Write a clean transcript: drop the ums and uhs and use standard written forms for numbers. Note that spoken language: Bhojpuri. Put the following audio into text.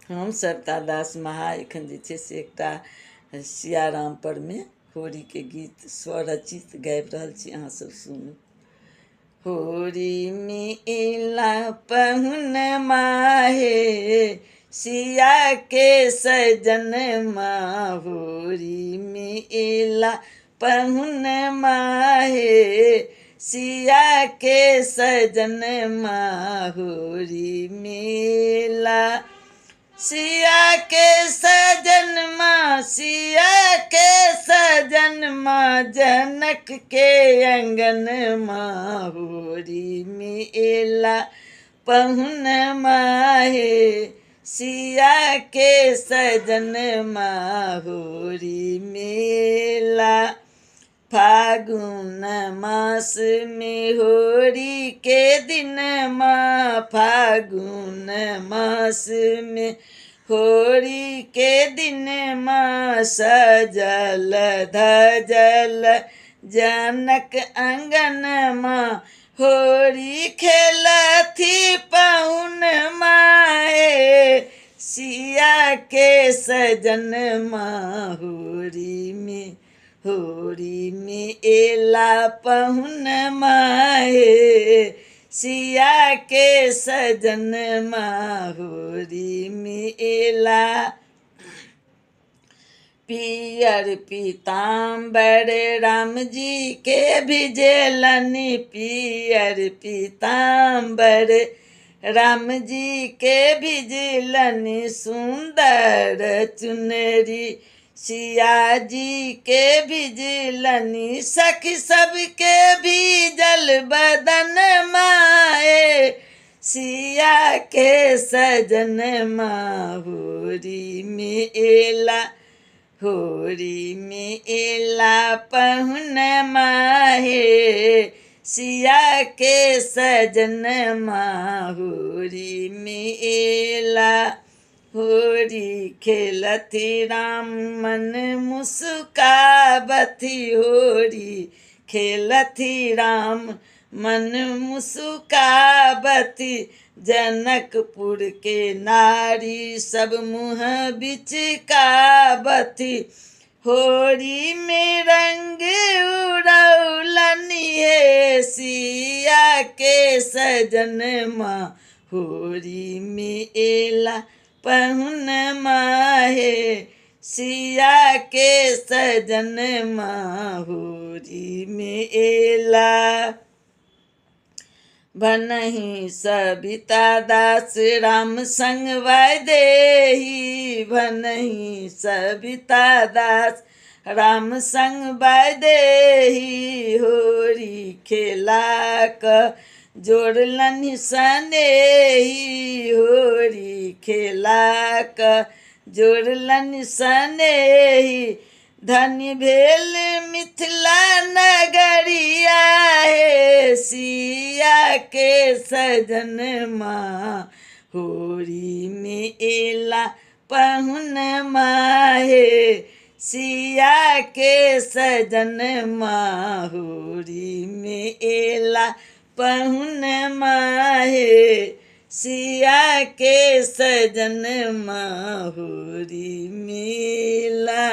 हम सरिता दास महा एखन जे छै से एकटा सियाराम पर में होरी के गीत स्वरचित गाबि रहल छी, अहाँ सब सुनू। होरी मिला पहुन माहे सिया के सजन माँ, होरी मिला पहुन माहे सिया के सजन माँ, होरी मिला सिया के सजन माँ, सिया के सजन माँ, जनक के अंगन माँ, होरी मिला पहुन माहे सिया के सजन माँ, होरी मिला फागुन मास में होरी के दिन माँ, फागुन मास में होरी के दिन माँ, सजल धजल जनक अंगन माँ, होरी खेलथी पहुन माहे सिया के सजन माँ, होरी मिला पहुन माहे सिया के सजन माँ, होरी मिला पियर पीताम्बर राम जी के भिजेलनि, पियर पीताम्बर राम जी के भिजेलनि, सुंदर चुनरी सिया जी के भिजेलनि, सखी सबके भीजल बदन माए सिया के सजन माँ, होरी मिला पहुन माहे सिया के सजन माँ, होरी मिला होरी खेलथी राम मन मुस्काबथी, होरी खेलथी राम मन मुस्काबथी, जनकपुर के नारी सब मुँह बिचकाबथी, होरी में रंग उड़ौलनि हे सिया के सजन माँ, होरी मिला पहुन माहे सिया के सजन माँ, होरी मिला भनहि सबिता दास राम संग वैदेही, भनहि सबिता दास राम संग वैदेही, होरी खेला क जोड़लनि सनेही, होरी खेला क जोड़लनि सनेही, धन्य भेल मिथिला नगरिया हे सिया के सजन माँ, होरी मिला पहुन माहे सिया के सजन माँ, होरी मिला पहुन माहे सिया के सजन माँ, होरी मिला।